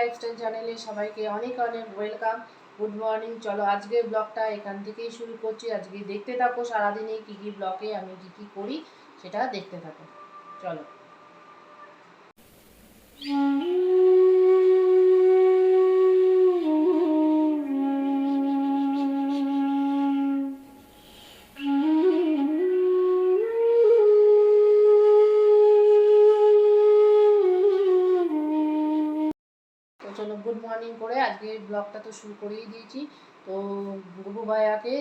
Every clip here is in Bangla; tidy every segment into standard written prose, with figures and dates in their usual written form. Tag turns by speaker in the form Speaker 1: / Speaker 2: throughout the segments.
Speaker 1: লাইফস্টাইল চ্যানেলে সবাইকে অনেক অনেক ওয়েলকাম। Good morning. চলো আজকের ব্লগটা এখান থেকেই শুরু করছি। আজকে দেখতে থাকো সারাদিনে কী কী ব্লগে আমি কী করি সেটা দেখতে থাকো। চলো। চলো গুড মর্নিং করে আজকে ব্লগটা তো শুরু করেই দিয়েছি। তো গুবু ভাইয়াকে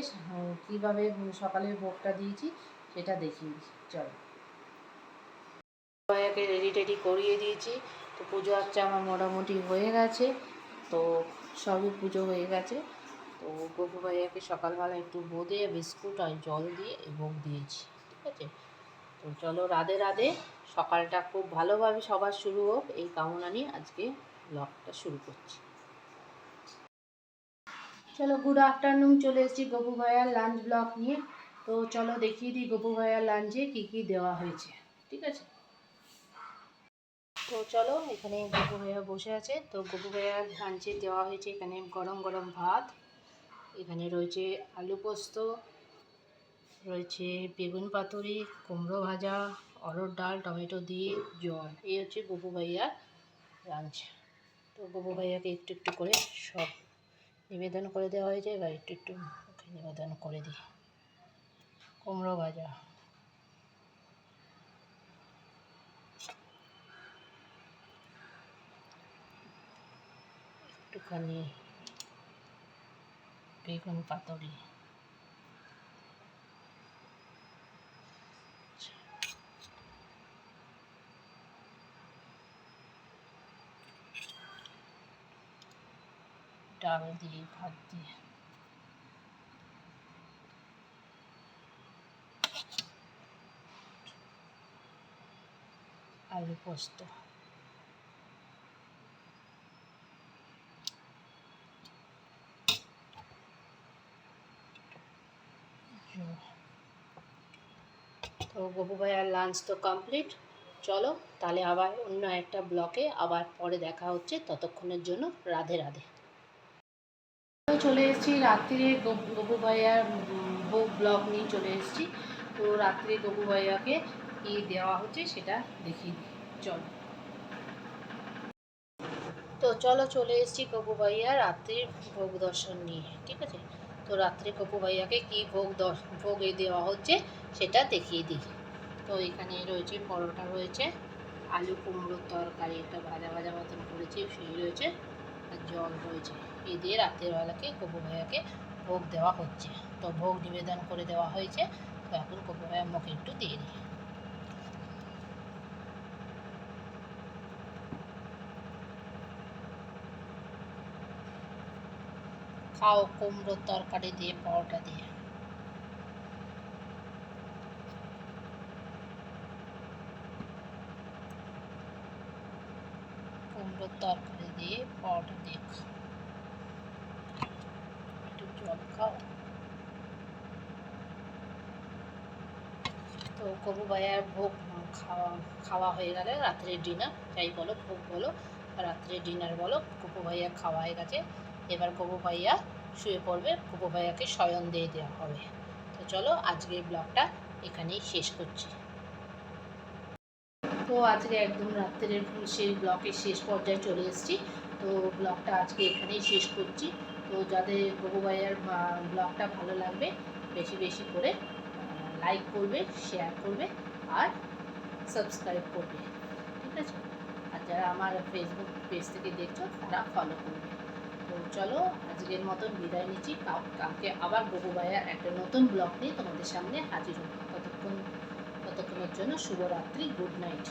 Speaker 1: কীভাবে সকালে ভোগটা দিয়েছি সেটা দেখিয়ে দিচ্ছি। চলো, ভাইয়াকে রেডি টেডি করিয়ে দিয়েছি। তো পুজো আচ্ছা আমার মোটামুটি হয়ে গেছে। তো সবই পুজো হয়ে গেছে। তো গুবু ভাইয়াকে সকালবেলা একটু বোঁদে বিস্কুট আর জল দিয়ে ভোগ দিয়েছি। ঠিক আছে, তো চলো রাধে রাধে। সকালটা খুব ভালোভাবে সবার শুরু হোক এই কামনা নিয়ে আজকে ব্লগটা শুরু করছি। চলো গুড আফটারনুন, চলে এসেছি গপু ভাইয়ার লাঞ্চ ব্লগ নিয়ে। তো চলো দেখিয়ে দিই গপু ভাইয়ার লাঞ্চে কী কী দেওয়া হয়েছে। ঠিক আছে, তো চলো এখানে গপু ভাইয়া বসে আছে। তো গপু ভাইয়ার লাঞ্চে দেওয়া হয়েছে এখানে গরম গরম ভাত, এখানে রয়েছে আলু পোস্ত, রয়েছে বেগুন পাতুরি, কুমড়ো ভাজা, অরহর ডাল, টমেটো দিয়ে জল। এই হচ্ছে গপু ভাইয়ার লাঞ্চ। তো গপু ভাইয়াকে একটু একটু করে সব নিবেদন করে দেওয়া হয়েছে। এবার একটু একটু নিবেদন করে দিই। কুমড়ো ভাজা, একটুখানি বেগুন পাতুরি, ডাল দিয়ে ভাত দিয়ে, আলু পোস্ত, তো গপু ভাইয়ার লাঞ্চ তো কমপ্লিট। চলো তাহলে আবার অন্য একটা ব্লকে আবার পরে দেখা হচ্ছে। ততক্ষণের জন্য রাধে রাধে। চলে এসেছি রাত্রিরে গপু ভাইয়ার ভোগ ব্লগ নিয়ে চলে এসেছি। তো রাত্রে গপু ভাইয়াকে কী দেওয়া হচ্ছে সেটা দেখিয়ে দিই। চলো, তো চলো চলে এসেছি গপু ভাইয়া রাত্রির ভোগ দর্শন নিয়ে। ঠিক আছে, তো রাত্রে গপু ভাইয়াকে কী ভোগে দেওয়া হচ্ছে সেটা দেখিয়ে দিই। তো এখানে রয়েছে পরোটা, রয়েছে আলু কুমড়োর তরকারি, একটা ভাজা ভাজা মতন করেছি সেই রয়েছে, আর জল রয়েছে। এই দিয়ে রাত্রেবেলাকে গপু ভাইয়াকে ভোগ দেওয়া হচ্ছে। তো ভোগ নিবেদন করে দেওয়া হয়েছে। তো এখন গপু ভাইয়ার মুখে একটু দিয়ে দিই। খাও কুমড়োর তরকারি দিয়ে, পরোটা দিয়ে। কুমড়োর তরকারি দিয়ে পরোটা দিয়ে একটু জল খাও। তো গপু ভাইয়ার ভোগ খাওয়া হয়ে গেলে রাত্রের ডিনার, যাই বলো ভোগ বলো রাত্রের ডিনার বলো, গপু ভাইয়া খাওয়া হয়ে গেছে। এবার গপু ভাইয়া শুয়ে পড়বে, গপু ভাইয়াকে শয়ন দিয়ে দেওয়া হবে। তো চলো আজকের ব্লগটা এখানেই শেষ করছি। তো আজকে একদম রাত্রের সেই ব্লগের শেষ পর্যায়ে চলে এসেছি। তো ব্লগটা আজকে এখানেই শেষ করছি। তো যাদের গপু ভাইয়ার ব্লগটা ভালো লাগবে বেশি বেশি করে লাইক করবে, শেয়ার করবে আর সাবস্ক্রাইব করবে। ঠিক আছে, আর যারা আমার ফেসবুক পেজ থেকে দেখছো তারা ফলো করবে। তো চলো আজকের মতন বিদায় নিচ্ছি। কালকে আবার গপু ভাইয়ার একটা নতুন ব্লগ নিয়ে তোমাদের সামনে হাজির হবো। ততক্ষণের জন্য শুভরাত্রি, গুড নাইট।